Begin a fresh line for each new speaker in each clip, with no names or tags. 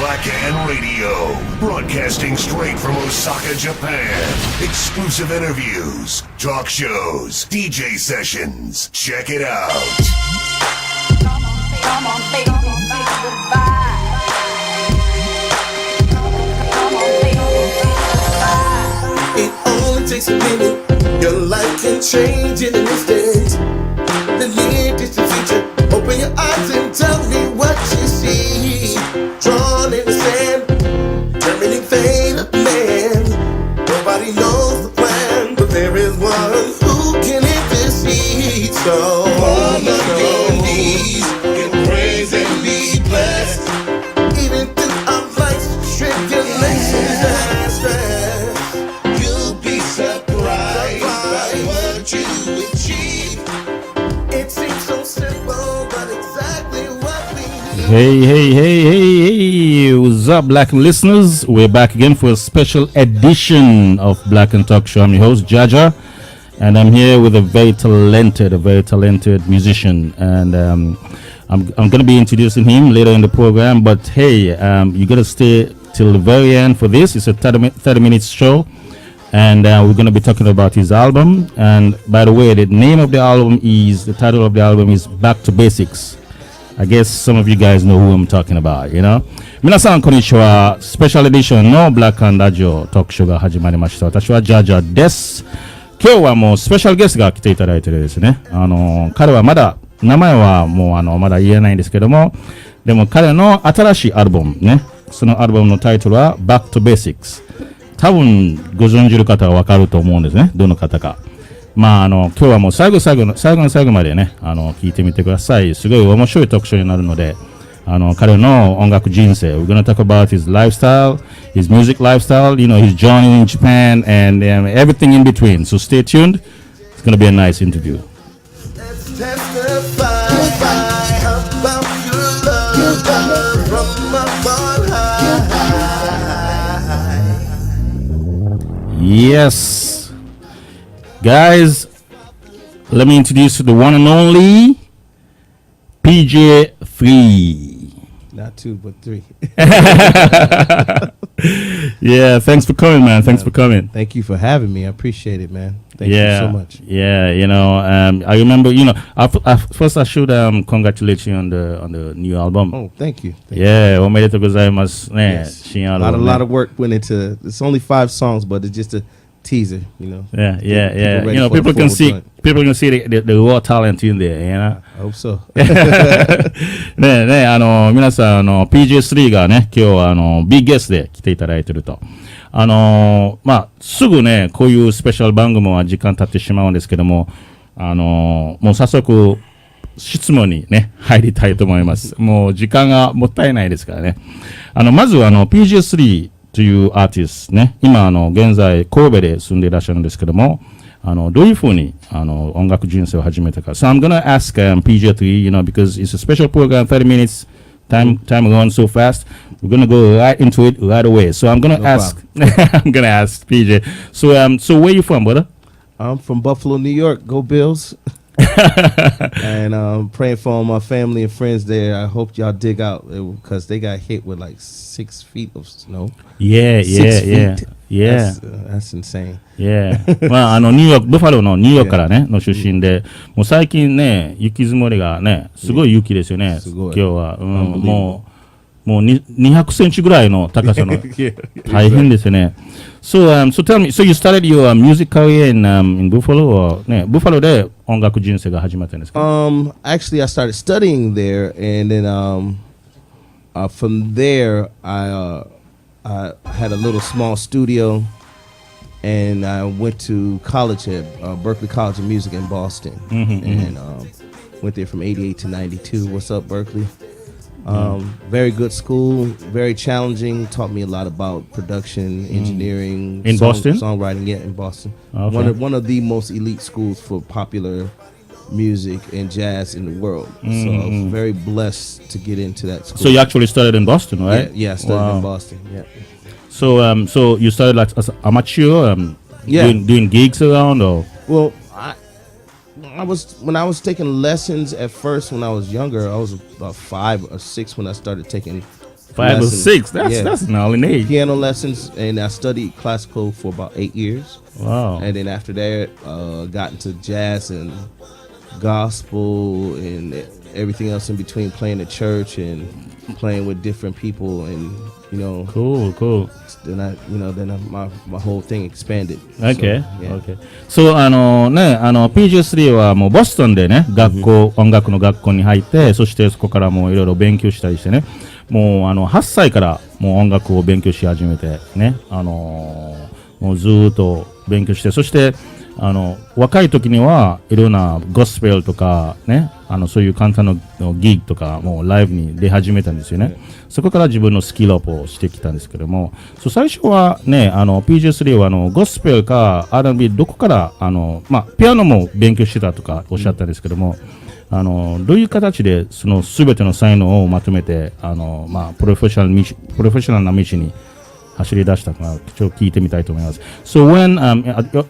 Blackan Radio, broadcasting straight from Osaka, Japan. Exclusive interviews, talk shows, DJ sessions. Check it out.
Come on, baby, goodbye.
It only takes a minute. Your life can change in an instant. The near distant future. Open your eyes and tell me what you see. Drawn in the sand, determining fate of man. Nobody knows the plan, but there is one who can intercede. So on your knees, give praise and be blessed. Even through our life's tribulations and stress, you'll be surprised by what you achieve. It seems so simple, but exactly what we need.
Hey, what's up, Blackan listeners? We're back again for a special edition of Blackan Talk Show. I'm your host, Jaja, and I'm here with a very talented musician, and I'm going to be introducing him later in the program, but hey, you got to stay till the very end for this. It's a 30 minutes show, and we're going to be talking about his album. And by the way, the title of the album is Back to Basics. I guess some of you guys know who I'm talking about, you know. 皆さんこんにちは。スペシャルエディションの Blackan Radio トークショーが始まりました。私はジャジャです。今日はもうスペシャルゲストが来ていただいてるですね。彼はまだ名前はもうまだ言えないんですけども、でも彼の新しいアルバムね、そのアルバムのタイトルは Back to Basics。多分ご存知の方はわかると思うんですね。どの方か。まあ今日はもう最後までね、聞いてみてください。すごい面白い特集になるので、彼の音楽人生。We're gonna talk about his lifestyle, his music lifestyle, you know, his journey in Japan, and everything in between. So stay tuned. It's gonna be a nice interview.
Let's testify about your love from up on high.
Yes. Guys, let me introduce the one and only PJ3.
Not two, but three.
Yeah, thanks for coming, man. Thanks for coming.
Thank you for having me. I appreciate it, man. Thank you so much.
Yeah, you know, I remember, you know, first I should congratulate you on the new album.
Oh, thank you.
Yeah, おめでとうございますね。
Yes.
新アルバムね。
A lot of work went into. It's only 5 songs, but it's just a teaser, you know.
Yeah.
ready
You know,
for the
people can
full
see
joint.
the raw talent in there, you know.
I hope so.
ね、皆さん、PJ3 がね、今日はビッグゲストで来ていただいてると。まあ、すぐね、こういうスペシャル番組は時間経ってしまうんですけども、もう早速、質問にね、入りたいと思います。もう時間がもったいないですからね。まずはPJ3 というアーティストね、今現在神戸で住んでいらっしゃるんですけども、どういうふうに音楽人生を始めたか。So I'm gonna ask PJ3, you know, because it's a special program, 30 minutes, time going so fast. We're gonna go right into it right away. So I'm gonna ask PJ. So where you from, brother?
I'm from Buffalo, New York. Go Bills. And praying for all my family and friends there. I hope y'all dig out because they got hit with like 6 feet of snow.
Yeah.
That's insane.
Yeah. まあ、ニューヨーク、ブファローのニューヨークからね、の出身で、もう最近ね、雪積もりがね、すごい雪ですよね、今日は。もう200センチぐらいの高さの大変ですよね。So tell me, so you started your music career in Buffalo or ね、ブファローで音楽人生が始まったんですか？
Actually, I started studying there, and then from there, I had a little small studio, and I went to college at Berklee College of Music in Boston, and went there from 88 to 92. What's up, Berklee? Very good school, very challenging, taught me a lot about production, engineering,
in Boston?
Songwriting, in Boston.
Okay.
One of the most elite schools for popular music and jazz in the world. So I was very blessed to get into that school.
So you actually studied in Boston, right?
Yeah, I studied in Boston. Yeah.
So you started like as an amateur, doing gigs around, or?
Well, when I was taking lessons at first when I was younger, I was about 5 or 6 when I started taking
5 or
lessons.
6. That's
Yeah.
that's an early age.
Piano lessons, and I studied classical for about 8 years.
Wow.
And then after that, got into jazz and gospel and everything else in between, playing at church and playing with different people, and
Cool.
then my whole thing expanded.
Okay.
So, yeah.
Okay. So PJ3 はもうボストンでね、音楽の学校に入って、そしてそこからもういろいろ勉強したりしてね、もう8歳からもう音楽を勉強し始めてね、もうずーっと勉強して、そして若い時にはいろんなゴスペルとかね、そういう簡単なギグとかもうライブに出始めたんですよね。そこから自分のスキルアップをしてきたんですけども、最初はね、PJ3 はゴスペルか R&B どこからピアノも勉強してたとかおっしゃったんですけども、どういう形でその全ての才能をまとめてプロフェッショナルな道に走り出したかちょっと聞いてみたいと思います。So when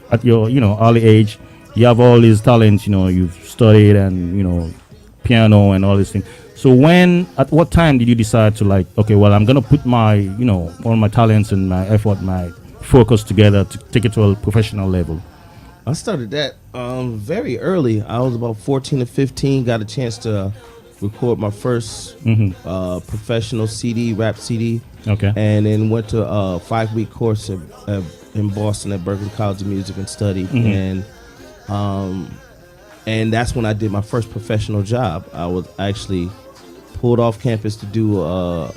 at your early age, you have all these talents, you've studied and piano and all these things. So at what time did you decide to okay, well, I'm gonna put my all my talents and my effort, my focus together to take it to a professional level?
I started that very early. I was about 14 or 15. Got a chance to record my first professional CD, rap CD.
Okay.
And then went to a 5-week course in Boston at Berklee College of Music and studied. And that's when I did my first professional job. I was actually pulled off campus to do a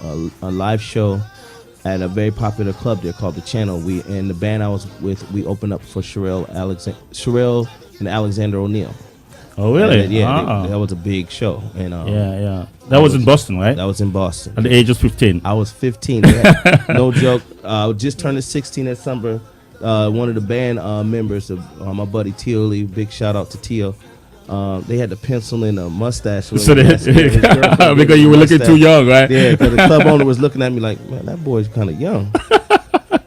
live show at a very popular club there called The Channel. And the band I was with, we opened up for Sherelle and Alexander O'Neal.
Oh, really?
Yeah, that was a big show. And
yeah. That was in Boston, right?
That was in Boston.
At the age of 15.
I was 15. Yeah. No joke. I just turned 16 that summer. One of the band members, my buddy Teal Lee, big shout out to Teal. They had the pencil in a mustache.
So because you were looking too young, right?
Yeah, because the club owner was looking at me like, man, that boy's kind of young.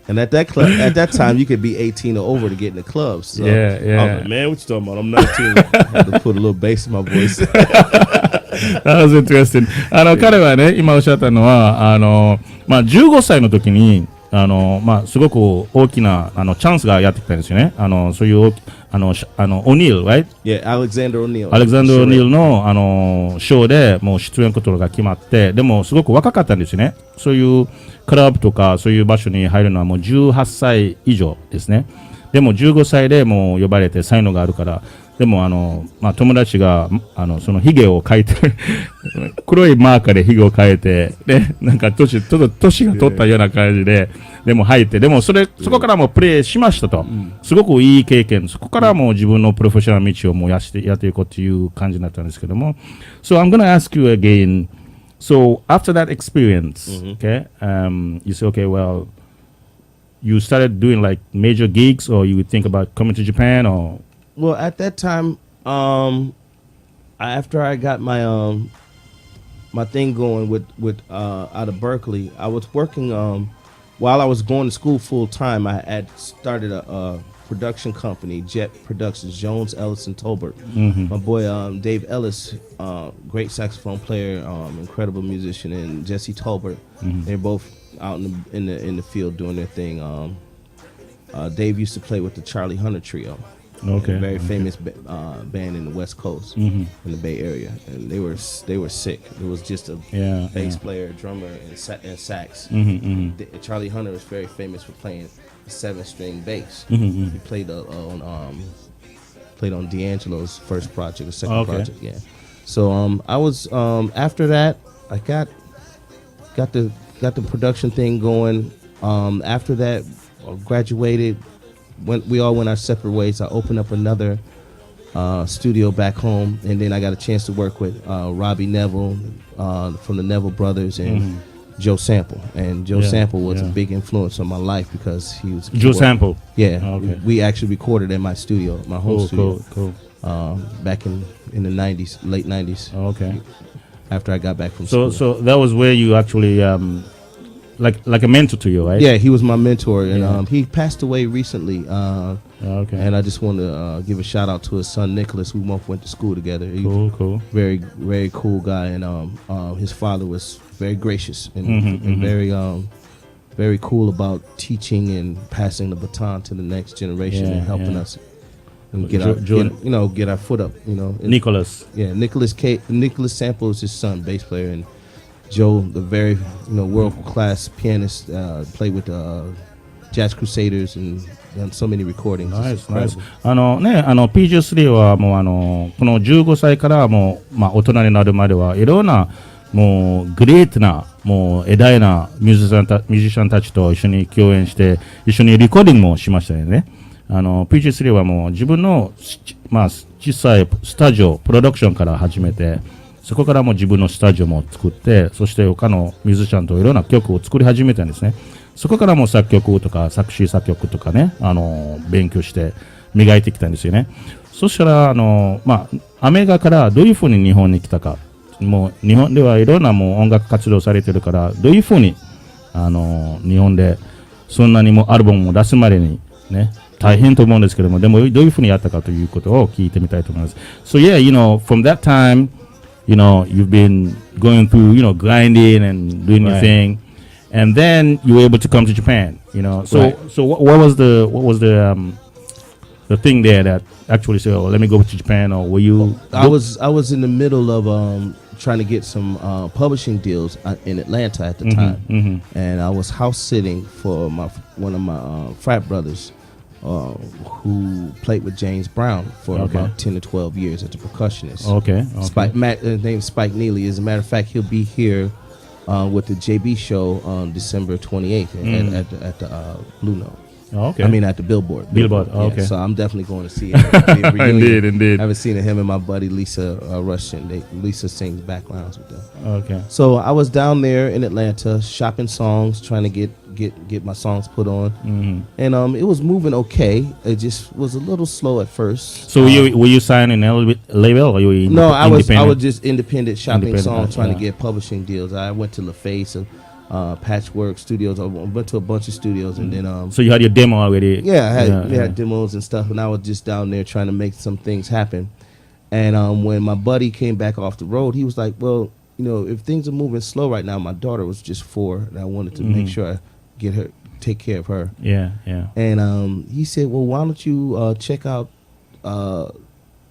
And at that time, you could be 18 or over to get in the clubs. So
Yeah.
I was like, man, what you talking about? I'm 19. I had to put a little bass in my voice.
That was interesting. 彼はね、今おっしゃったのは、15歳の時に、すごく大きなチャンスがやってきたんですよね。そういうオニール、right?
Yeah, Alexander O'Neal.
Alexander O'Neal のショーでもう出演ことが決まって、でもすごく若かったんですよね。そういうクラブとかそういう場所に入るのはもう18歳以上ですね。でも15歳でもう呼ばれて才能があるから。でも友達がそのヒゲを描いて黒いマーカーでヒゲを描いてでなんかちょっと年が取ったような感じででも入ってでもそこからもプレイしましたと、すごくいい経験。そこからもう自分のプロフェッショナル道をもうやっていこうという感じになったんですけども。So I'm gonna ask you again. So after that experience, okay, you say, okay, well, you started doing like major gigs, or you would think about coming to Japan, or
Well, at that time, after I got my my thing going with out of Berkeley, I was working while I was going to school full time. I had started a production company, Jet Productions, Jones, Ellis, and Tolbert. My boy Dave Ellis, great saxophone player, incredible musician, and Jesse Tolbert. They're both out in the field doing their thing. Dave used to play with the Charlie Hunter Trio.
Okay.
A very famous band in the West Coast, in the Bay Area, and they were sick. It was just a bass player, drummer, and sax. Charlie Hunter was very famous for playing 7-string bass. He played on D'Angelo's first project, or second project. Yeah. So I was after that, I got the production thing going. After that, I graduated. We all went our separate ways. I opened up another studio back home, and then I got a chance to work with Robbie Neville from the Neville Brothers and Joe Sample. And Joe Sample was a big influence on my life because he was
Joe Sample.
Yeah,
Okay.
we actually recorded at my studio, my home studio,
Cool.
back in the 90s, late 90s.
Okay.
After I got back from school.
So that was where you actually like a mentor to you, right?
Yeah, he was my mentor, and he passed away recently.
Okay.
And I just want to give a shout out to his son Nicholas. We both went to school together.
Cool.
Very, very cool guy, and his father was very gracious and very cool about teaching and passing the baton to the next generation and helping us and get our foot up.
Nicholas.
Yeah, Nicholas Sample is his son, bass player, and Joe, the very world class pianist, played with the Jazz Crusaders and done so many recordings.
Nice. PJ3 はもうこの15歳からもう大人になるまではいろんなもうグレートなもう偉大なミュージシャンたちと一緒に共演して一緒にレコーディングもしましたよね。PJ3 はもう自分の小さいスタジオプロダクションから始めて、そこからもう自分のスタジオも作って、そして他のミュージシャンといろんな曲を作り始めたんですね。そこからもう作曲とか作詞作曲とかね、勉強して磨いてきたんですよね。そしたらアメリカからどういうふうに日本に来たか、もう日本ではいろんなもう音楽活動されてるから、どういうふうに日本でそんなにもアルバムを出すまでにね大変と思うんですけども、でもどういうふうにやったかということを聞いてみたいと思います。So yeah, from that time, you've been going through, grinding and doing your thing, and then you were able to come to Japan. So what was the thing there that actually said, "Oh, let me go to Japan"? Or were you?
I was in the middle of trying to get some publishing deals in Atlanta at the time, and I was house sitting for one of my frat brothers. Who played with James Brown for about 10 to 12 years as a percussionist.
Okay.
His name is Spike Neely. As a matter of fact, he'll be here with the JB show on December 28th at the Blue Note.
Okay.
I mean, at the Billboard.
Okay.
So I'm definitely going to see him.
Indeed.
I haven't seen him and my buddy Lisa Rushton. Lisa sings backgrounds with them.
Okay.
So I was down there in Atlanta shopping songs, trying to get my songs put on, and it was moving okay. It just was a little slow at first.
So were you signed in a label, or you were
No, I was
independent?
just independent shopping songs, trying to get publishing deals. I went to LaFace and Patchwork Studios. I went to a bunch of studios, and then
So you had your demo already?
Yeah, I had demos and stuff, and I was just down there trying to make some things happen. And when my buddy came back off the road, he was like, "Well, if things are moving slow right now, my daughter was just 4, and I wanted to make sure I take care of her."
Yeah.
And he said, "Well, why don't you check out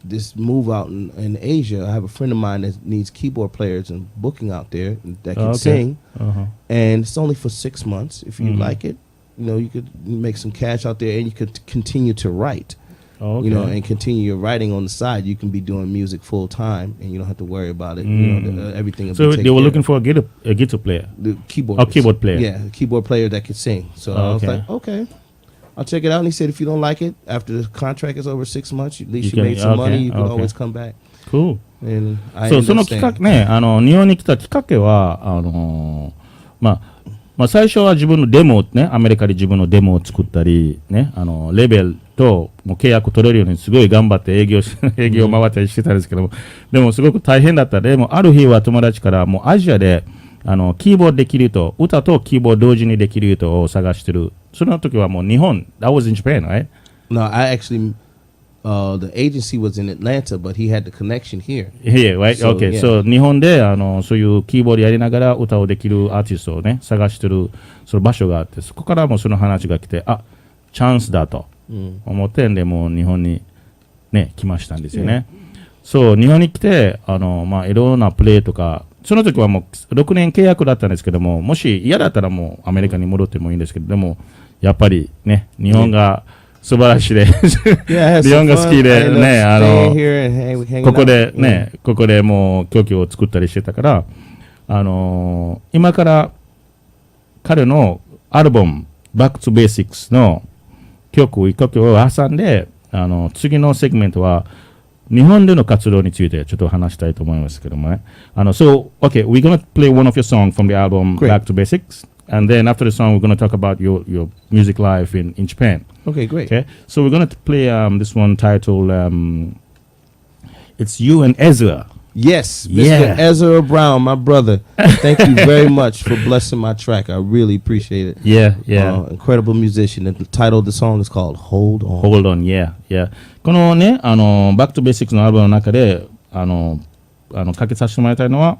this move out in Asia? I have a friend of mine that needs keyboard players and booking out there that can sing, and it's only for 6 months. If you like it, you could make some cash out there, and you could continue to write." And continue your writing on the side. You can be doing music full time, and you don't have to worry about it. Everything. Will
So
be
they were looking for a guitar player.
The keyboard.
A keyboard player.
Yeah, a keyboard player that could sing. So I was like, okay, I'll check it out. And he said, if you don't like it, after the contract is over 6 months, at least you made some money. You can always come back.
Cool.
And I
そう、その企画ね、日本に来たきっかけは、最初は自分のデモをね、アメリカで自分のデモを作ったり、ね、レベルともう契約取れるようにすごい頑張って営業回ったりしてたんですけども、でもすごく大変だった。でもある日は友達からもうアジアでキーボードできる人、歌とキーボード同時にできる人を探してる。その時はもう日本、that was in Japan, right?
No, I actually, the agency was in Atlanta, but he had the connection here.
Here, right?
So,
Okay.
yeah.
So 日本でそういうキーボードやりながら歌をできるアーティストをね、探してるその場所があって、そこからもその話が来て、チャンスだと思ってんで、もう日本にね、来ましたんですよね。そう、日本に来て、いろんなプレイとか、その時はもう6年契約だったんですけども、もし嫌だったらもうアメリカに戻ってもいいんですけど、でも、やっぱりね、日本が素晴らしいで、日本が好きでね、ここでね、ここでもう曲を作ったりしてたから、今から彼のアルバム、Back to Basics の1曲を挟んで、次のセグメントは、日本での活動についてちょっと話したいと思いますけどもね。So, okay, we're going to play one of your songs from the album Back to Basics. And then after the song, we're going to talk about your music life in Japan.
Okay, great.
Okay, so we're going to play this one titled, It's You and Ezra.
Yes, Mr. Ezra Brown, my brother. Thank you very much for blessing my track. I really appreciate it.
Yeah.
Incredible musician. And the title of the song is called Hold On.
Hold On, yeah. このね、Back to Basics のアルバムの中で、かけさせてもらいたいのは、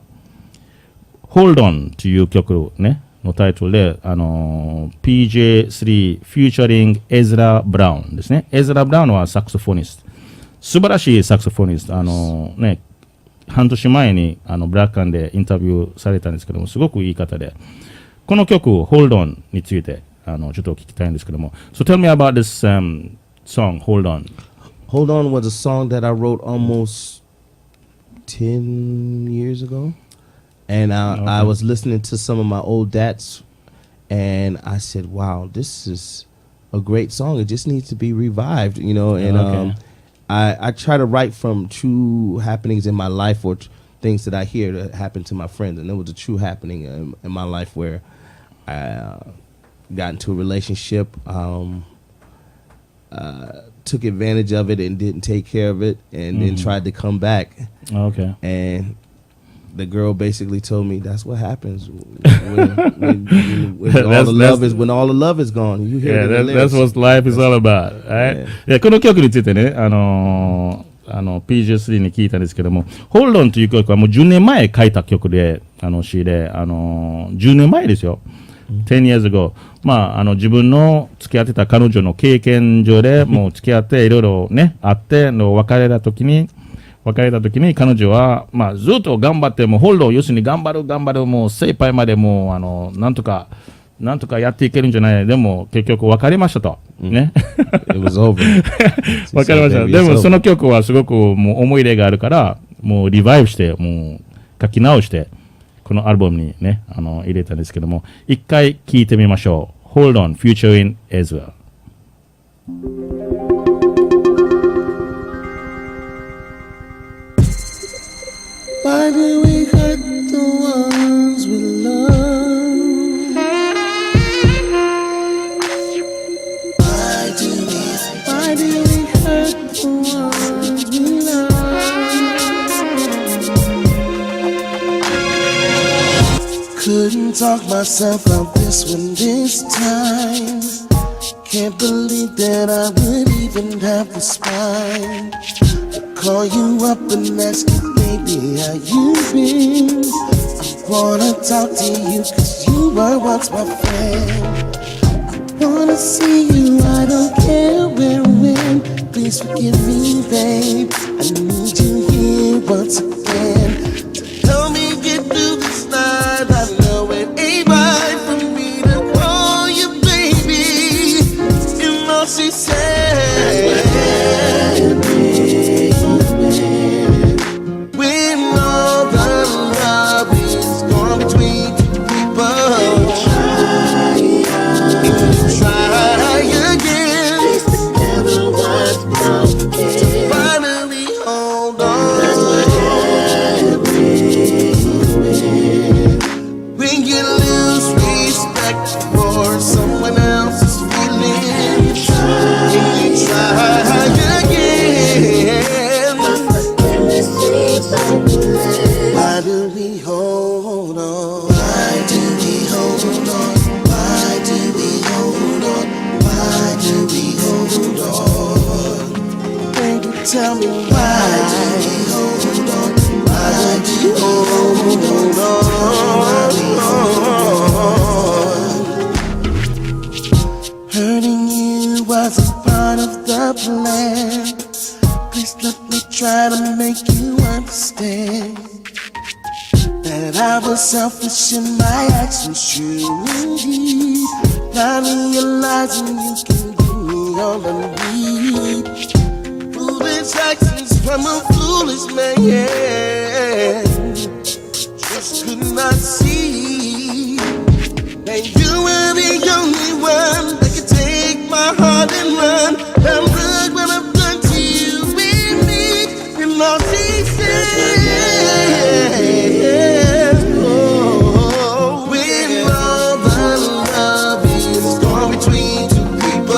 Hold On という曲ねのタイトルで、PJ3 featuring エズラ・ブラウンですね。エズラ・ブラウンはサクソフォニスト。素晴らしいサクソフォニスト。ね、半年前にブラックアンでインタビューされたんですけども、すごくいい方で、この曲 Hold On についてちょっと聞きたいんですけども。So tell me about this song Hold On.
Hold On was a song that I wrote almost 10 years ago. And I was listening to some of my old dads, and I said, wow, this is a great song. It just needs to be revived, you know. And I try to write from true happenings in my life or things that I hear that happen to my friends. And there was a true happening in my life where I got into a relationship, took advantage of it and didn't take care of it, and then tried to come back.
Okay.
And the girl basically told me that's what happens when all the love is gone. You hear
that's what life is all about, right? いやこの曲についてね、PJ3 に聞いたんですけども、Hold On という曲はもう10年前書いた曲で、詩で、10年前ですよ。10 years ago。まあ、自分の付き合ってた彼女の経験上でもう付き合っていろいろね、あって、別れた時に彼女は、まあ、ずっと頑張って、もうホールド、要するに頑張る、もう精一杯までもう、なんとかやっていけるんじゃない。でも、結局別れましたと。ね。
It was over.
別れました。でも、その曲はすごくもう思い入れがあるから、もうリバイブして、もう書き直して、このアルバムにね、入れたんですけども、一回聴いてみましょう。Hold On, featuring Ezra.
Why do we hurt the ones we love? Why do we hurt the ones we love? Couldn't talk myself out this one this time. Can't believe that I would even have the spine to call you up and ask you, baby, how you been? I wanna talk to you 'cause you were once my friend. I wanna see you, I don't care where or when. Please forgive me, babe. I need you here once again to help me get through this night. I know it ain't right for me to call you baby. You know she said tell me why do we hold on? Why do you hold on? Hurting you wasn't part of the plan. Please let me try to make you understand that I was selfish in my actions, true indeed. Not realizing you can give me all I need. Actions from a foolish man, just could not see that you were the only one that could take my heart and run. I'm good what I've done to you and me, and all she says, oh, when all the love is gone between two people.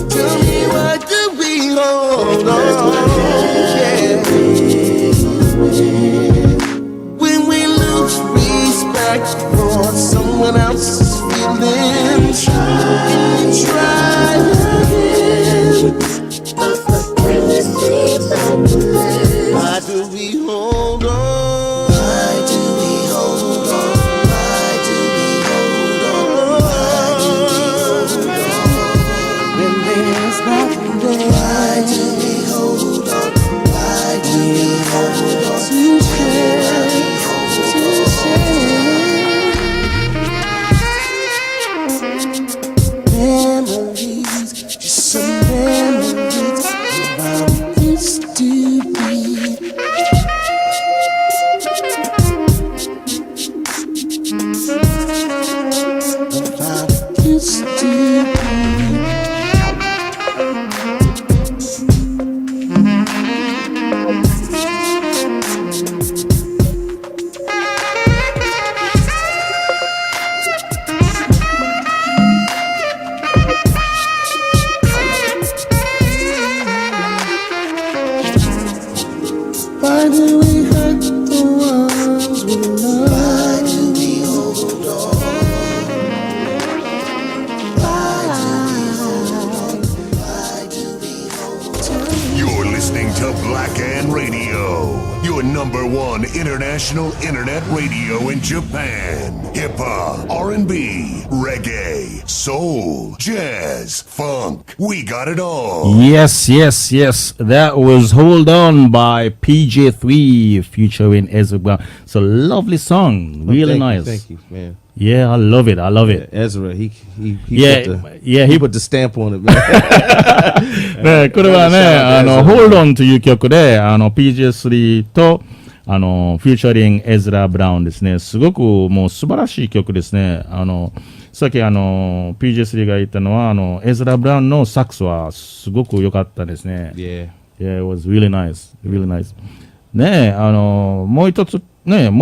Tell me why do we hold on? Yeah. When we lose respect Why do we hurt the ones we love? Why do we hold on?
You're listening to Blackan Radio, your number one international internet radio in Japan. Hip-hop, R&B, reggae, soul, jazz, funk. We got it all.
Yes. That was Hold On by PJ3 featuring Ezra Brown. It's a lovely song. Really nice.
Thank you, man.
Yeah, I love it.
Ezra, he
he
put the stamp on it, man.
ね、これはね、Hold On という曲で、PJ3 と、フューチャリングエズラ・ブラウンですね。すごくもう素晴らしい曲ですね。さっきPJ3 が言ったのは、エズラ・ブラウンのサックスはすごく良かったですね。
Yeah,
it was really nice. Really nice. ね、もう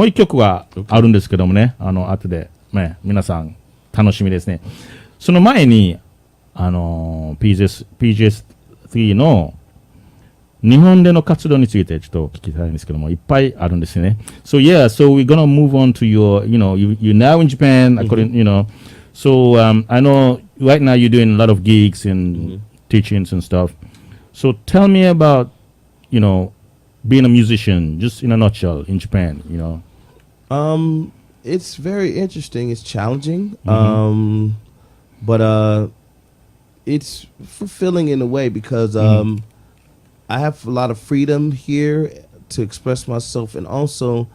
一曲はあるんですけどもね、後で、ね、皆さん楽しみですね。その前に、PJ3 の日本での活動についてちょっと聞きたいんですけども、いっぱいあるんですよね。So we're gonna move on to your, you're now in Japan, according, So I know right now you're doing a lot of gigs and teachings and stuff. So tell me about, being a musician, just in a nutshell, in Japan,
It's very interesting. It's challenging, but it's fulfilling in a way because I have a lot of freedom here to express myself, and also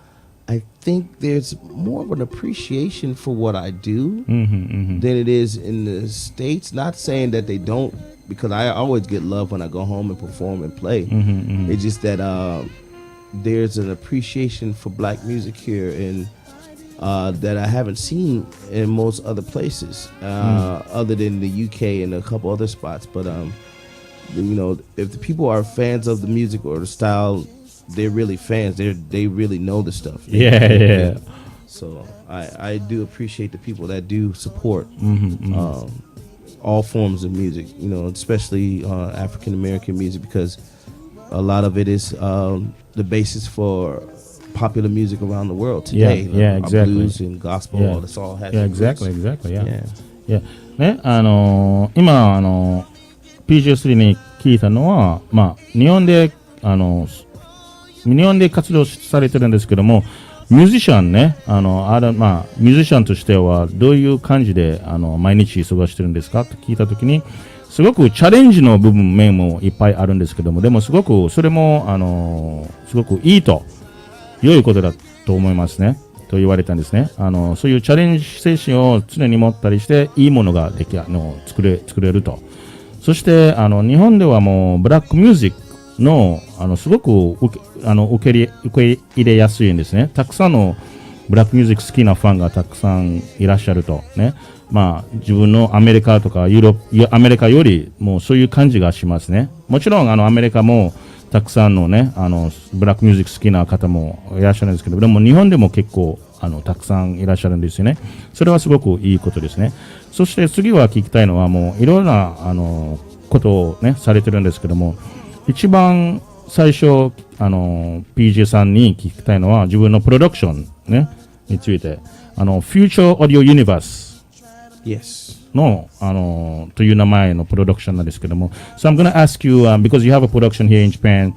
I think there's more of an appreciation for what I do than it is in the States. Not saying that they don't, because I always get love when I go home and perform and play. It's just that there's an appreciation for black music here, and that I haven't seen in most other places, other than the UK and a couple other spots. But if the people are fans of the music or the style, they're really fans. They really know the stuff.
Yeah.
So I do appreciate the people that do support all forms of music, especially African American music, because a lot of it is the basis for popular music around the world today.
Yeah, exactly.
Blues and gospel, all this all has.
Yeah, exactly. Yeah. ね、今PJ3 に聞いたのは、日本で活動されてるんですけども、ミュージシャンね、ミュージシャンとしてはどういう感じで毎日過ごしてるんですかと聞いたときに、すごくチャレンジの部分面もいっぱいあるんですけども、でもすごくそれもすごくいいと良いことだと思いますねと言われたんですね。そういうチャレンジ精神を常に持ったりしていいものが作れると。そして日本ではもうブラックミュージックのすごく受け入れやすいんですね。たくさんのブラックミュージック好きなファンがたくさんいらっしゃるとね。自分のアメリカとかアメリカよりもそういう感じがしますね。もちろんアメリカもたくさんのねブラックミュージック好きな方もいらっしゃるんですけど、でも日本でも結構たくさんいらっしゃるんですよね。それはすごくいいことですね。そして次は聞きたいのはもういろんなことをねされてるんですけども、一番最初PJ さんに聞きたいのは自分のプロダクションねについてFuture Audio Universe
Yes.
のという名前のプロダクションなんですけども、So I'm gonna ask you because you have a production here in Japan.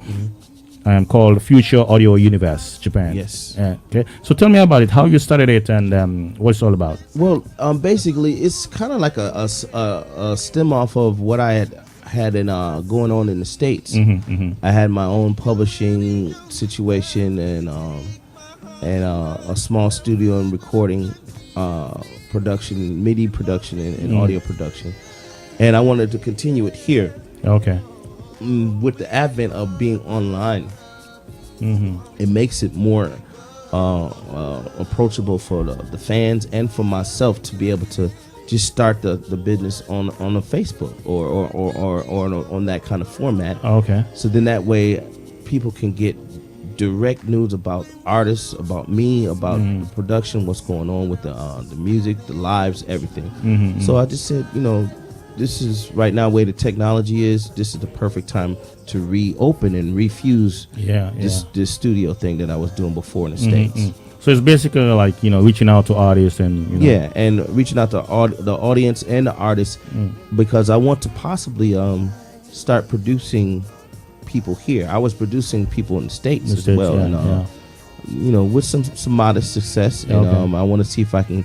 Called Future Audio Universe Japan.
Yes.
Okay. So tell me about it. How you started it and what it's all about.
Well, basically, it's kind of like a stem off of what I had in going on in the States. I had my own publishing situation and a small studio and recording production, MIDI production and audio production, and I wanted to continue it here.
Okay.
With the advent of being online, it makes it more approachable for the fans and for myself to be able to just start the business on a Facebook or on that kind of format.
Okay.
So then that way people can get direct news about artists, about me, about the production, what's going on with the music, the lives, everything. So I just said, is right now where the technology is. This is the perfect time to reopen and refuse this studio thing that I was doing before in the States.
So it's basically like, reaching out to artists and,
Yeah, and reaching out to the audience and the artists because I want to possibly start producing people here. I was producing people in the States as well.
Yeah,
and, with some modest success. And I want to see if I can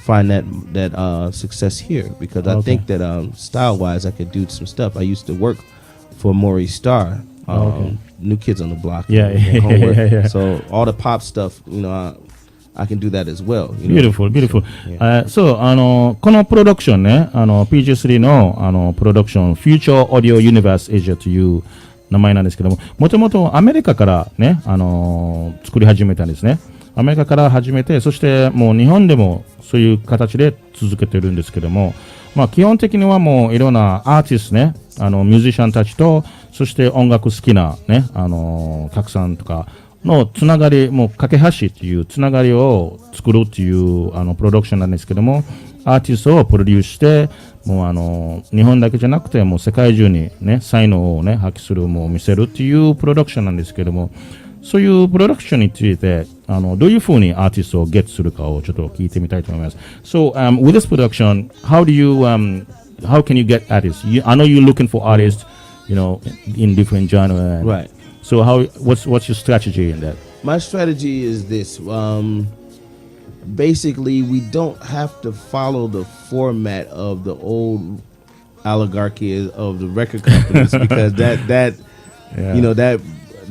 find that success here because I think that style-wise I could do some stuff. I used to work for Maurice Starr, New Kids on the Block.
Yeah.
So all the pop stuff, I can do that as well.
Beautiful. So, このプロダクションね、PJ3 のプロダクション、Future Audio Universe Asia という名前なんですけども、もともとアメリカからね、作り始めたんですね。アメリカから始めて、そしてもう日本でもそういう形で続けてるんですけども、基本的にはもういろんなアーティストね、ミュージシャンたちと、そして音楽好きなね、たくさんとかのつながり、もう架け橋っていうつながりを作るっていうプロダクションなんですけども、アーティストをプロデュースして、もう日本だけじゃなくて、もう世界中にね、才能をね、発揮する、もう見せるっていうプロダクションなんですけども、そういうプロダクションについて、どういうふうにアーティストをゲットするかをちょっと聞いてみたいと思います。So, with this production, how can you get artists? I know you're looking for artists, in different genre.
Right.
So what's your strategy in that?
My strategy is this. Basically, we don't have to follow the format of the old oligarchy of the record companies because that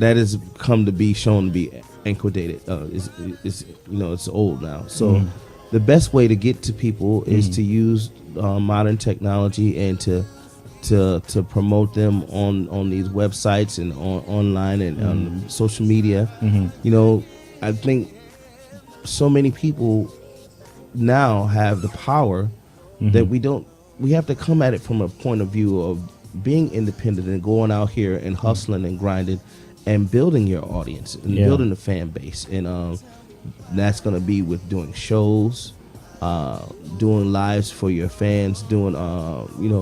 has come to be shown to be antiquated. It's old now. So the best way to get to people is to use modern technology and to promote them on these websites and online and on social media. I think so many people now have the power that we have to come at it from a point of view of being independent and going out here and hustling and grinding and building your audience and building a fan base. And that's going to be with doing shows, doing lives for your fans, doing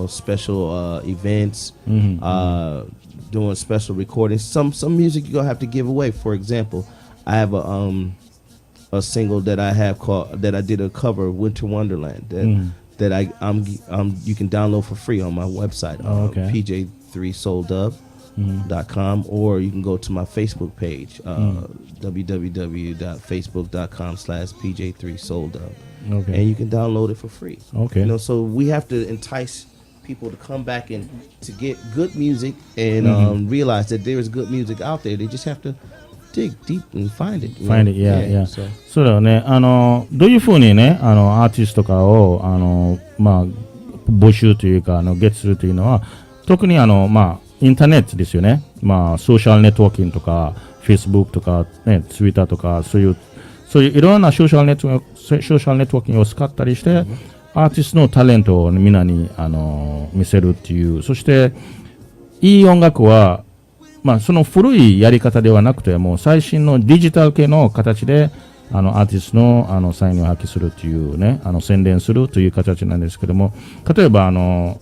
special events, doing special recordings. Some music you're gonna have to give away. For example, I have a single that I have that I did a cover of Winter Wonderland that you can download for free on my website, PJ3SoulDub.com, or you can go to my Facebook page, www.facebook.com/PJ3SoulDub.
Okay.
And you can download it for free.
Okay.
So we have to entice people to come back and to get good music and realize that there is good music out there. They just have to dig deep and find it.
Yeah. そうだよね。どういうふうにね、アーティストとかを募集というかゲットするというのは、特にインターネットですよね。ソーシャルネットワーキングとか、Facebook とかね、Twitter とかそういういろんなソーシャルネットワーキングを使ったりして、アーティストのタレントをみんなに見せるっていう。そしていい音楽はその古いやり方ではなくて、もう最新のデジタル系の形でアーティストの才能を発揮するというね、宣伝するという形なんですけども、例えば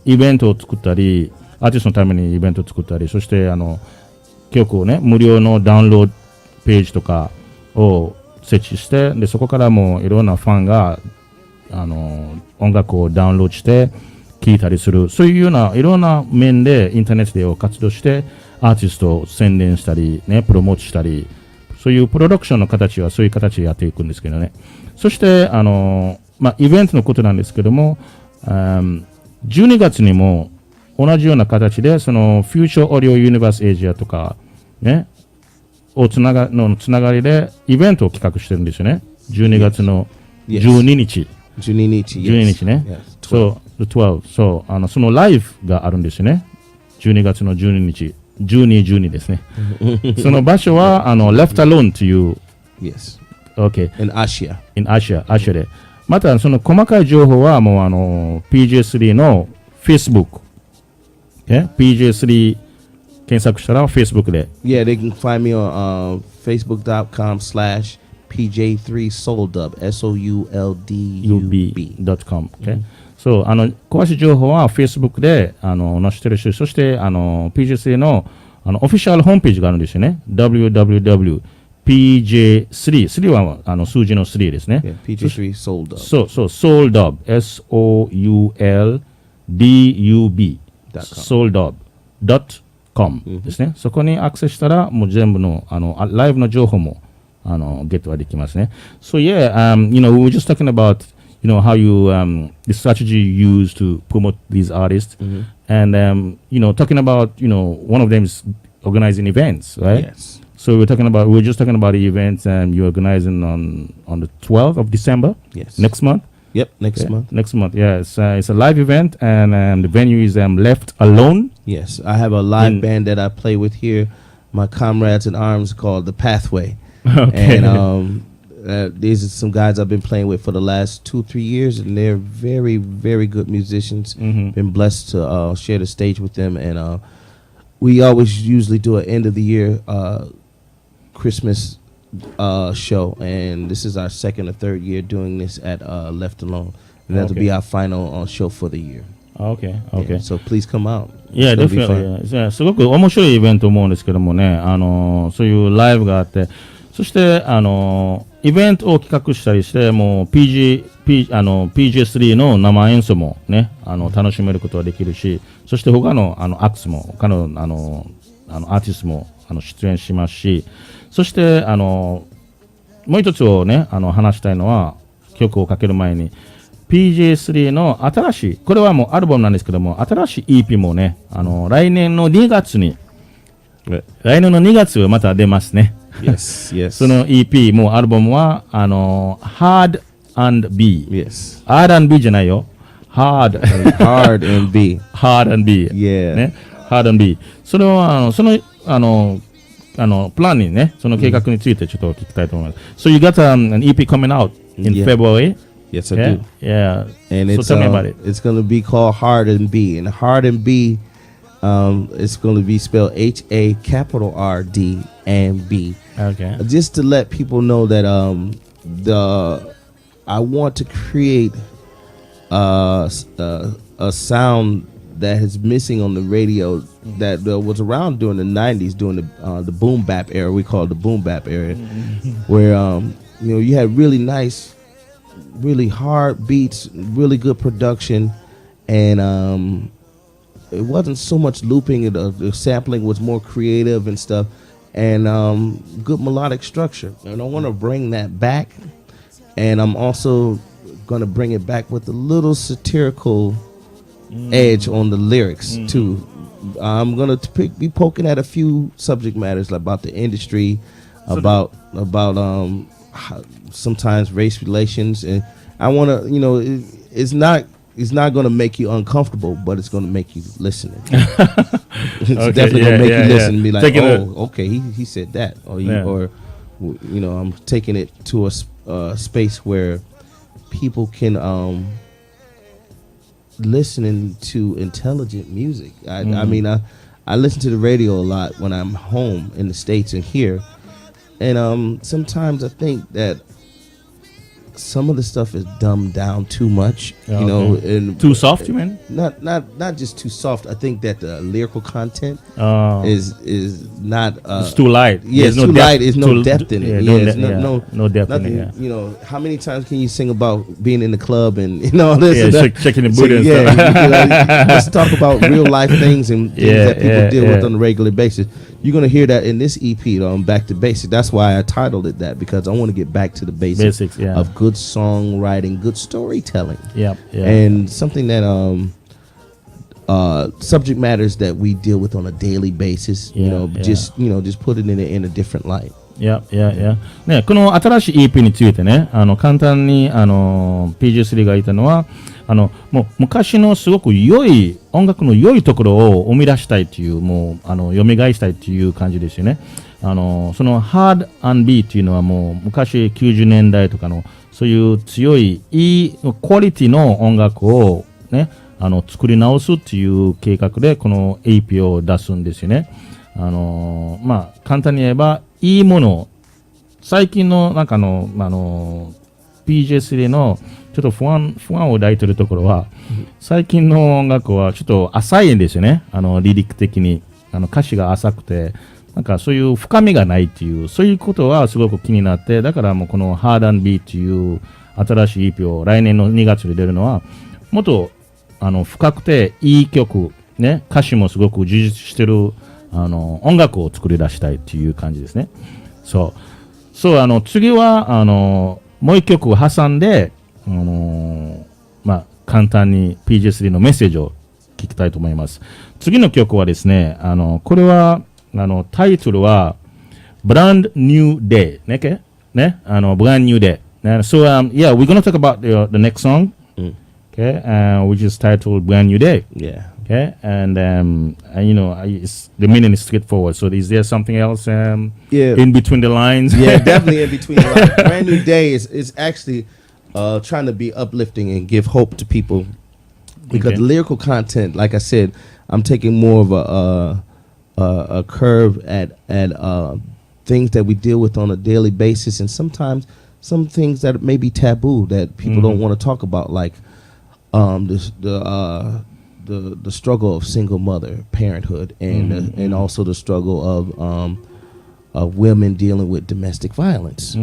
イベントを作ったり、アーティストのためにイベントを作ったり、そして曲をね、無料のダウンロードページとかを設置して、でそこからもういろんなファンが音楽をダウンロードして聴いたりする、そういうようないろんな面でインターネットで活動してアーティストを宣伝したりね、プロモートしたり、そういうプロダクションの形はそういう形でやっていくんですけどね。そしてイベントのことなんですけども、12月にも同じような形でそのフューチャーオーディオユニバースエイジアとかねつながりでイベントを企画してるんですよね。12月の12日。12日ね。そう、12。そう、そのライブがあるんですよね。12月の12日。12ですね。その場所は、Left Alone という。
Yes.
Okay.
In Asia.
で。また、その細かい情報は、もう、PJ3 の Facebook。PJ3 検索したら Facebook で。
Yeah, they can find me on facebook.com/PJ3SoulDub. SOULDUB.com.
Okay. そう、詳しい情報は Facebook で、載せてるし、そして、PJ3 の、オフィシャルホームページがあるんですよね。www.pj3。3は、数字の3ですね。
Yeah, PJ3 Soul Dub.
そう、Soul Dub。SOULDUB。SOULDUB.com ですね。そこにアクセスしたら、もう全部の、ライブの情報も、ゲットはできますね。So yeah, we were just talking about, how you, the strategy you use to promote these artists. And, talking about, one of them is organizing events, right?
Yes.
So we were just talking about the events you're organizing on the 12th of December.
Yes.
Next month.
Yep, next month.
Next month, yeah. It's a live event, and the venue is Left Alone.
Yes, I have a live band that I play with here, my comrades in arms, called The Pathway.
Okay.
And these are some guys I've been playing with for the last 2-3 years, and they're very, very good musicians. Been blessed to share the stage with them, and we always usually do an end of the year Christmas show, and this is our second or third year doing this at Left Alone, and that'll be our final show for the year.
Okay.
Yeah, so please come out.
Yeah,
It's gonna be
definitely.
fun.
Yeah, すごく面白いイベント思うんですけどもね、そういうライブがあって、そしてイベントを企画したりして、もう PJ3 の生演奏もね、楽しめることができるし、そして他のアクスも他のアーティストも出演しますし、そしてもう一つをね話したいのは、曲をかける前に PJ3 の新しい、これはもうアルバムなんですけども、新しい EP もね来年の2月また出ますね。
Yes, yes.
その EP もうアルバムはHard and B。
Yes.
Hard and B じゃないよ。Hard
and B.
Hard and B。
Yeah.
ね。Hard and B。それはそのプランにね、その計画についてちょっと聞きたいと思います。So you got an EP coming out in February?
Yes, I do.
Yeah.
And
So tell me about it.
It's going to be called Hard and B. And Hard and B, it's going to be spelled HARD and B.
Okay.
Just to let people know that I want to create a sound that is missing on the radio that was around during the 90s, during the boom bap era. We call it the boom bap era, where you had really nice, really hard beats, really good production, and it wasn't so much looping. The sampling was more creative and stuff, and good melodic structure. And I want to bring that back, and I'm also going to bring it back with a little satirical edge on the lyrics too. I'm gonna be poking at a few subject matters about the industry, about sometimes race relations, and I want to, it's not gonna make you uncomfortable, but it's gonna make you listen. It's definitely gonna make you listen and be like, okay, he said that, or I'm taking it to a space where people can listening to intelligent music. I mean, I listen to the radio a lot when I'm home in the States and here, and sometimes I think that some of the stuff is dumbed down too much, and
Too soft, you mean?
Not just too soft. I think that the lyrical content is not.
It's too light.
Yeah, it's too light. There's no depth in it.
No depth
nothing,
in it.
How many times can you sing about being in the club and this?
Yeah, checking the booty and stuff.
Let's talk about real life things and things that people deal with on a regular basis. You're gonna hear that in this EP on Back to Basics. That's why I titled it that, because I want to get back to the basics of good songwriting, good storytelling. And something that subject matters that we deal with on a daily basis. Just put it in a different light.
ね、この新しい EP についてね、簡単にPJ3 が言ったのは、もう昔のすごく良い音楽の良いところを生み出したいという、もう蘇したいという感じですよね。その Hard and B っていうのはもう昔90年代とかのそういう強いいいクオリティの音楽をね、作り直すっていう計画でこの EP を出すんですよね。簡単に言えばいいもの、最近のなんかPJ3 PJ3 のちょっと不安を抱いてるところは、最近の音楽はちょっと浅いんですよね。リリック的に歌詞が浅くて、なんかそういう深みがないっていう、そういうことはすごく気になって、だからもうこの Hard&B っていう新しい EP を来年の2月に出るのは、もっと深くていい曲、ね、歌詞もすごく充実してる音楽を作り出したいっていう感じですね。そう、次はもう一曲を挟んで、簡単に PJ3 のメッセージを聞きたいと思います。次の曲はですね、これはタイトルは Brand New Day ね、Brand New Day. So yeah, we're gonna talk about the next song, okay, which is titled Brand New Day.
Yeah.
Okay, and the meaning is straightforward. So is there something else in between the lines?
Yeah, definitely in between the lines. Brand New Day is actually trying to be uplifting and give hope to people, because the lyrical content, like I said, I'm taking more of a curve at things that we deal with on a daily basis, and sometimes some things that may be taboo that people don't want to talk about, like the struggle of single mother parenthood, and also the struggle of women dealing with domestic violence.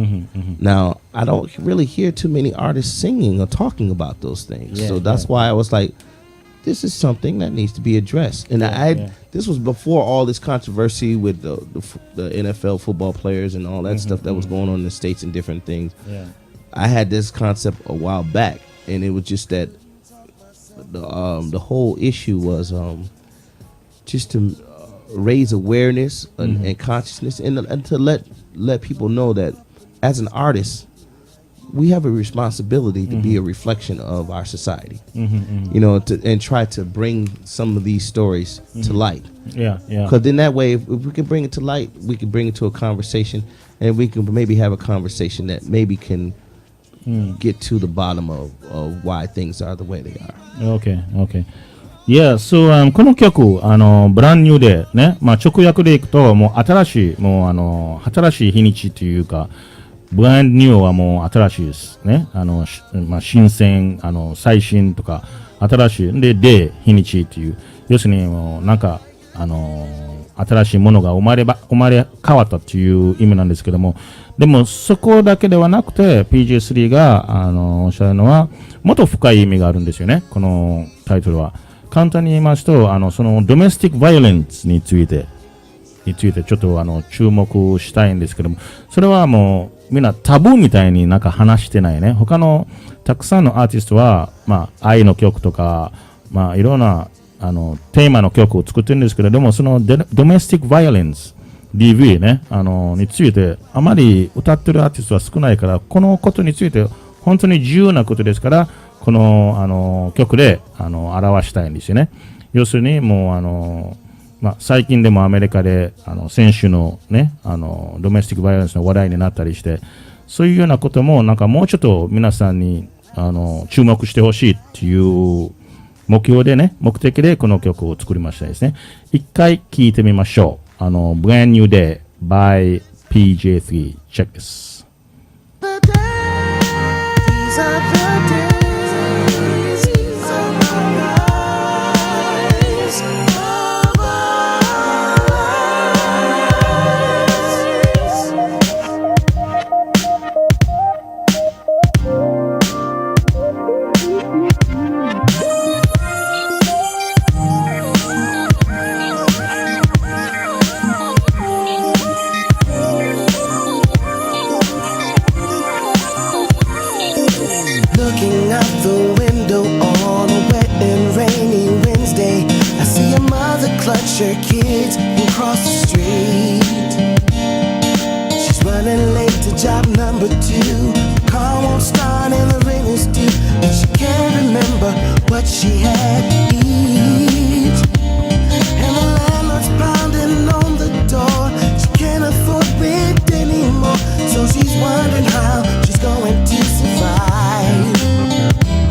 Now, I don't really hear too many artists singing or talking about those things, so that's why I was like, this is something that needs to be addressed. And this was before all this controversy with the NFL football players and all that stuff that was going on in the States and different things. I had this concept a while back, and it was just that the whole issue was just to raise awareness and consciousness, and to let people know that as an artist, we have a responsibility to be a reflection of our society, and try to bring some of these stories to light. Because in that way, if we can bring it to light, we can bring it to a conversation, and we can maybe have a conversation that maybe can get to the bottom of why things are the way they are.
Okay. Yeah, so この曲Brand New Day ね、直訳でいくともう新しい日にちというか、Brand New はもう新しいですね。新鮮、最新とか新しいで Day 日にちっていう、要するにもうなんか新しいものが生まれ変わったっていう意味なんですけども、でもそこだけではなくて PJ3 がおっしゃるのはもっと深い意味があるんですよね。このタイトルは簡単に言いますと、そのドメスティックバイオレンスについてちょっと注目したいんですけども、それはもうみんなタブーみたいになんか話してないね。他のたくさんのアーティストは愛の曲とかいろんなテーマの曲を作ってるんですけれども、そのドメスティックバイオレンス DV ねについてあまり歌ってるアーティストは少ないから、このことについて本当に重要なことですから、この曲で表したいんですよね。要するにもう最近でもアメリカで選手のねドメスティックバイオレンスの話題になったりして、そういうようなこともなんかもうちょっと皆さんに注目してほしいっていう目的でこの曲を作りましたですね。一回聴いてみましょう。Brand New Day by PJ3. Check this.
The days are the days. Her kids and cross the street. She's running late to job number 2. Car won't start and the rent is due, and she can't remember what she had to eat. And the landlord's pounding on the door. She can't afford rent anymore, so she's wondering how she's going to survive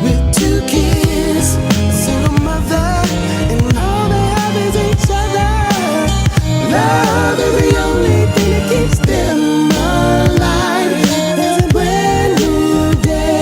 with 2 kids, a single mother, and all they have is each other. Love is the only thing that keeps them alive. There's a brand new day.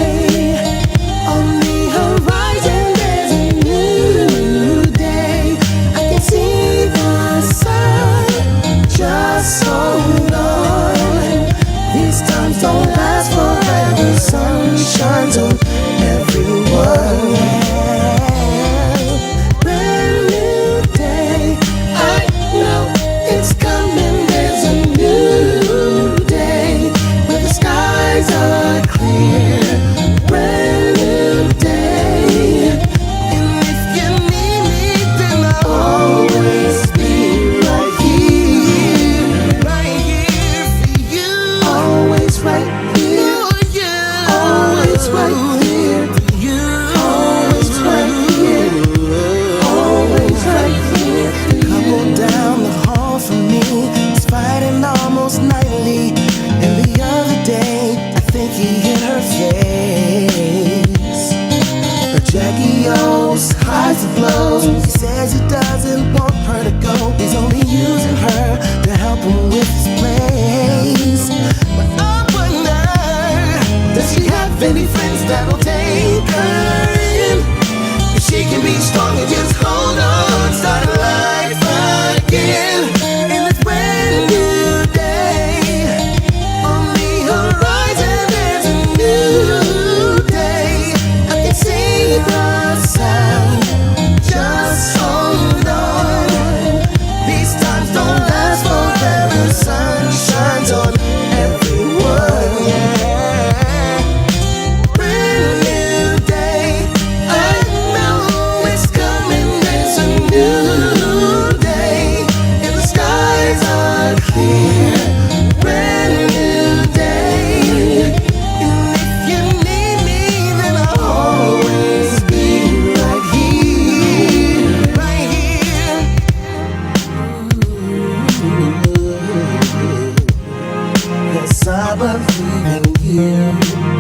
I believe in you,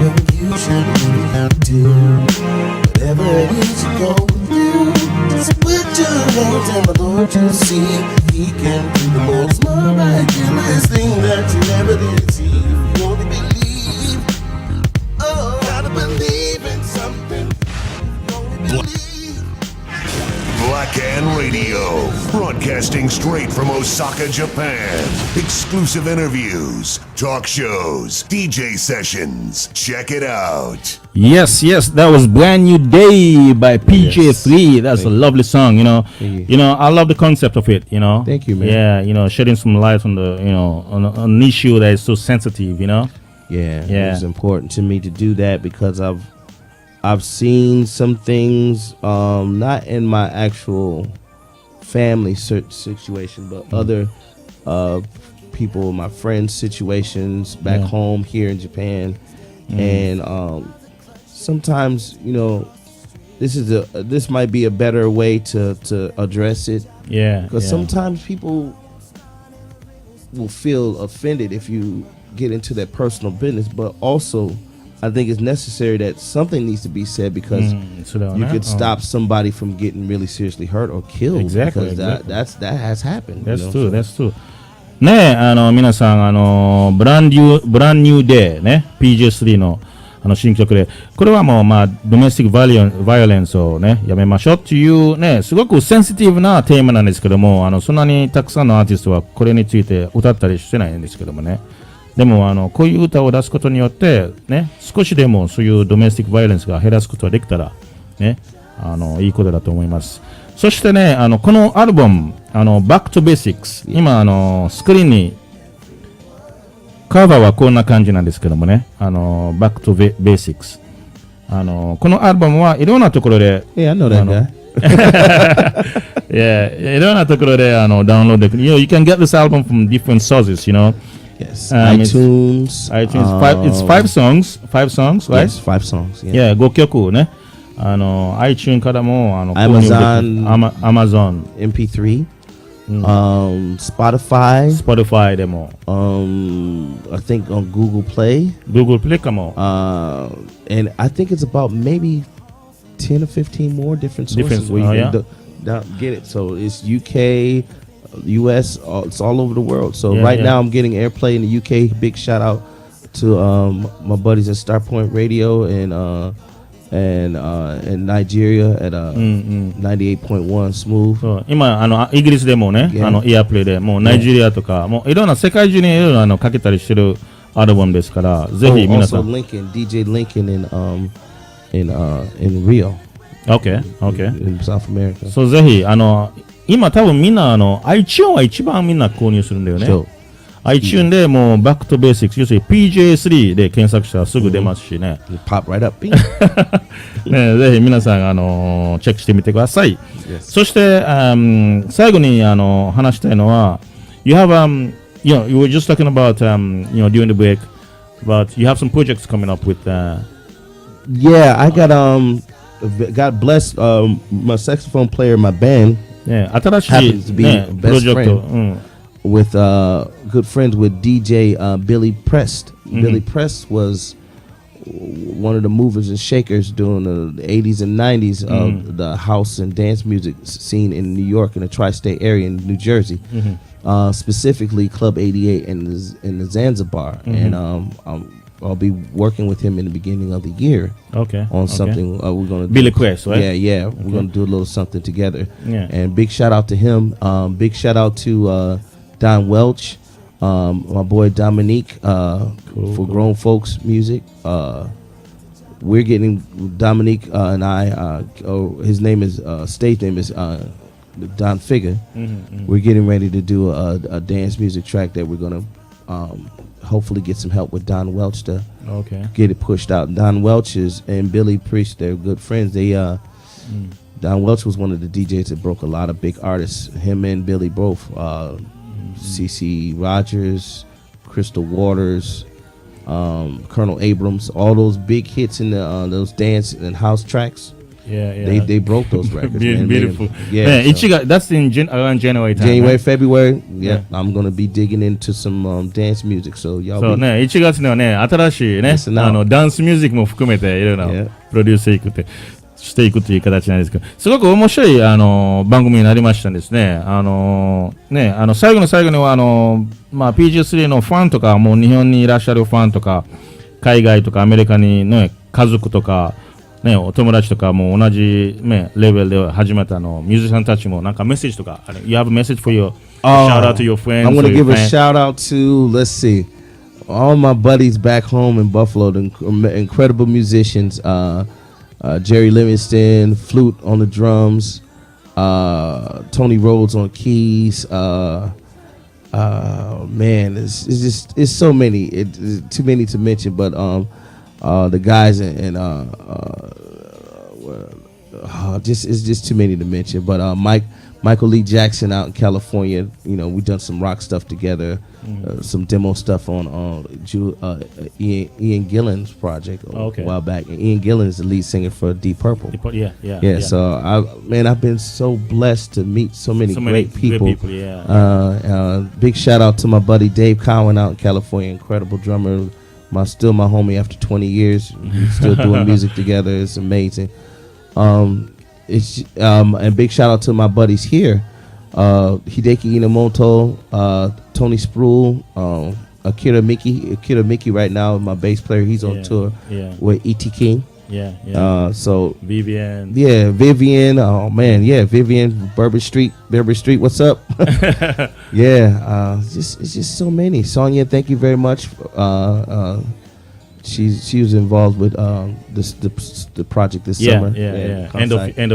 and you should really do whatever it is you go through. Just put your hands on the Lord to see He can do the most miraculous thing that you never did see. If you only believe, oh, gotta believe in something. If you only believe.
Blackan Radio, broadcasting straight from Osaka, Japan. Exclusive interviews, talk shows, DJ sessions. Check it out.
Yes, that was Brand New Day by PJ3. That's a lovely song, You know, I love the concept of it,
Thank you, man.
Yeah, shedding some light on the, on an issue that is so sensitive,
Yeah, it was important to me to do that because I've seen some things, not in my actual family situation, but other people, my friends' situations back home here in Japan, and sometimes this might be a better way to address it.
Yeah,
because sometimes people will feel offended if you get into their personal business, but also I think it's necessary that something needs to be said because you could stop somebody from getting really seriously hurt or killed.
Exactly.
Because that has happened.
That's true. That's true. ね、皆さん、ブランニューデーね、PJ3 の新曲で、これはもうドメスティックバイオレンスをね、やめましょうっていうね、すごくセンシティブなテーマなんですけども、そんなにたくさんのアーティストはこれについて歌ったりしてないんですけどもね。でもこういう歌を出すことによってね、少しでもそういうドメスティックバイオレンスが減らすことができたらね、いいことだと思います。そしてね、このアルバムBack to Basics、今スクリーンにカバーはこんな感じなんですけどもね、Back to Basics、このアルバムはいろんなところで、
Yeah, I know that guy.
Yeah, いろんなところでダウンロードできる。You can get this album from different sources,
Yes, iTunes.
It's five songs, right?
Yes, 5 songs. Yeah.
5曲ね。iTunes からも
Amazon MP3, Spotify
でも、
I think on Google Play
かも、
and I think it's about maybe 10 or 15 more different sources where you can get it. So it's UK, US, it's all over the world. So right now I'm getting airplay in the UK. Big shout out to my buddies at Starpoint Radio and in Nigeria at 98.1 Smooth.
今イギリスでもね、エアプレイでもうナイジェリアとか、もういろんな世界中にいろいろかけたりしてるアルバムですから、ぜひ皆さん。
DJ Lincoln in Rio.
Okay.
In South America.
そうぜひ今多分みんなiTunes は一番みんな購入するんだよね。iTunes でもう Back to Basics、要するに PJ3 で検索したらすぐ出ますしね。
Pop right up.
ね、ぜひ皆さんチェックしてみてください。そして最後に話したいのは、you have you were just talking about during the break, but you have some projects coming up with.
Yeah, I got blessed. My saxophone player in my band.
Yeah, 新しい
happens to be
ね
best
プロジェクト。
with good friends with DJ Billy Prest. Billy Prest was one of the movers and shakers during the 80s and 90s of the house and dance music scene in New York and the tri-state area in New Jersey, specifically Club 88 in the Zanzibar. And I'll be working with him in the beginning of the year. On something we're gonna do.
Billy Prest, right?
Yeah. We're gonna do a little something together.
Yeah.
And big shout out to him. Big shout out to Don Welch, my boy Dominique, for Grown Folks Music. We're getting Dominique and I. His name is stage name is Don Figure. We're getting ready to do a dance music track that we're gonna hopefully get some help with Don Welch to get it pushed out. Don Welch and Billy Priest, they're good friends. Don Welch was one of the DJs that broke a lot of big artists. Him and Billy both. CC Rogers, Crystal Waters, Colonel Abrams, all those big hits in those dance and house tracks. They broke those records. man.
Beautiful.
Yeah.
That's around January time.
January,
right?
February. Yeah, I'm gonna be digging into some dance music. So y'all
そう
be
ね、1月にはね、新しいね、
Listen out.
ダンスミュージックも含めていろいろな
Yeah.
プロデュースしていくという形なんですけど、すごく面白い番組になりましたんですね。最後の最後にはPG3 のファンとか、もう日本にいらっしゃるファンとか、海外とかアメリカにね、家族とか、ね、お友達とかも同じ、ね、レベルで始めたミュージシャンたちもなんかメッセージとか、You have a message for your shout out to your friends.
I want
or
to
your
give a
fans.
shout out to, let's see, all my buddies back home in Buffalo, the incredible musicians, Jerry Livingston, flute on the drums, Tony Rhodes on keys, man, it's so many, it's too many to mention, but the guys and it's just too many to mention, but Michael Lee Jackson out in California, you know, we done some rock stuff together, some demo stuff on Ian Gillan's project a while back. And Ian Gillan is the lead singer for Deep Purple.
Yeah.
So I've been so blessed to meet so many great people. Big shout out to my buddy Dave Cowan out in California, incredible drummer. Still my homie after 20 years. We're still doing music together. It's amazing. And big shout out to my buddies here, Hideki Inamoto, Tony Spruill, Akira Miki right now, my bass player. He's on tour with E.T. King. So
Vivian.
Yeah, Vivian. Oh man, yeah, Vivian. Bourbon Street. What's up? It's just so many. Sonia, thank you very much. She was involved with the project this summer.
End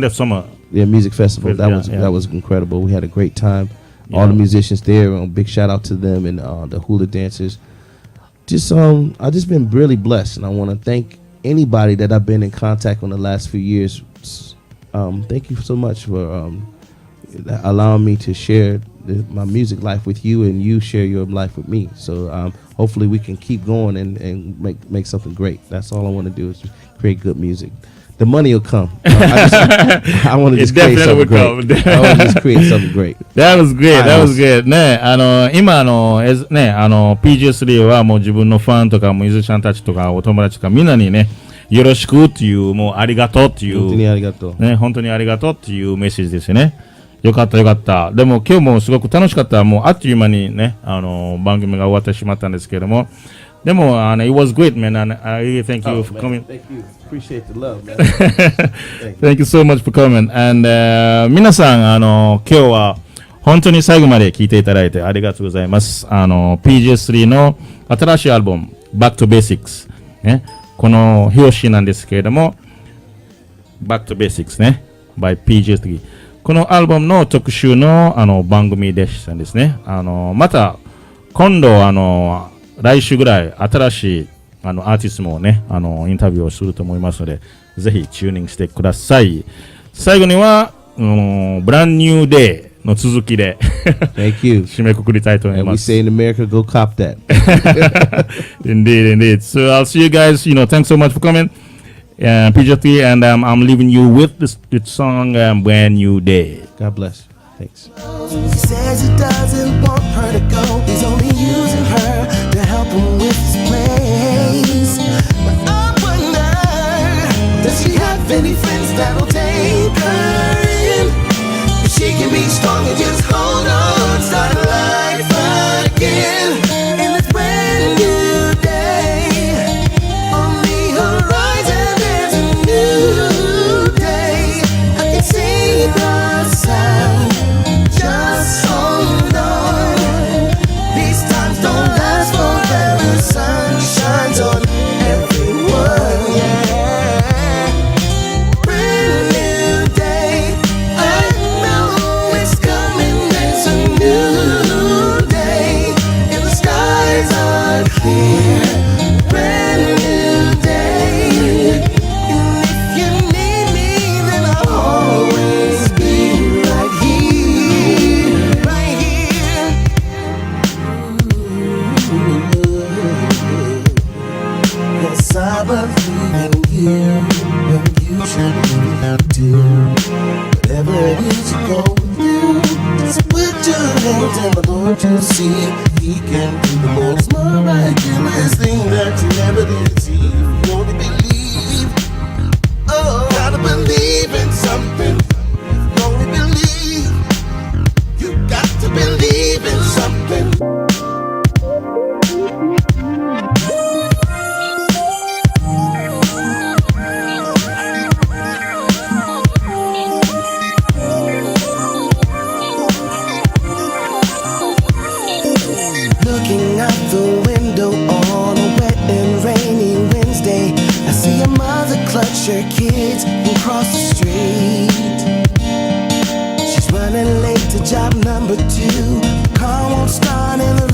of summer.
Yeah, music festival. That was incredible. We had a great time. All the musicians there. Big shout out to them and the hula dancers. I just been really blessed, and I want to thank anybody that I've been in contact with in the last few years. Thank you so much for allowing me to share my music life with you, and you share your life with me. So hopefully we can keep going and make something great. That's all I want to do is just create good music. The money will come. I want to just create something great. I want to just create something great.
That was great. That was good. ね、今PG3 はもう自分のファンとかミュージシャンたちとかお友達とかみんなにね、よろしくっていう、もうありがとうっていう。
本当にありがとう。
ね、本当にありがとうっていうメッセージですよね。よかったよかった。でも今日もすごく楽しかった。もうあっという間にね、番組が終わってしまったんですけれども。でも、it was great, man. And I really thank you for coming.
Thank you. Appreciate the love, man.
Thank you so much for coming. And 皆さん、今日は本当に最後まで聞いていただいてありがとうございます。PG3 の新しいアルバム、Back to Basics。ね、この表紙なんですけれども、Back to Basics ね、by PG3。このアルバムの特集の番組でしたんですね。また、今度来週ぐらい新しいアーティストもね、インタビューをすると思いますので、ぜひチューニングしてください。最後には、Brand New Day の続きで
Thank you.
締めくくりたいと思います。
And we say in America, go cop that.
Indeed. So I'll see you guys. Thanks so much for coming. PJ3, and I'm leaving you with this song, Brand New Day.
God bless. Thanks.
He says he doesn't want her to go. He's only using her to help him with his plays. But I wonder, does she have any friends that'll take her in? If she can be strong and just hold on, start life again. In this brand new day, on the horizon there's a new day. I can see the sun. Just hold on. These times don't last forever. Sun shines on everyone, yeah. Brand new day. I know it's coming. There's a new day. And the skies are clear. Brand new day. And if you need me, then I'll always be right here. Right here. Yes, I believe in you. Looking out the window on a wet and rainy Wednesday, I see a mother clutch her kids and cross the street. She's running late to job number 2. Car won't start and the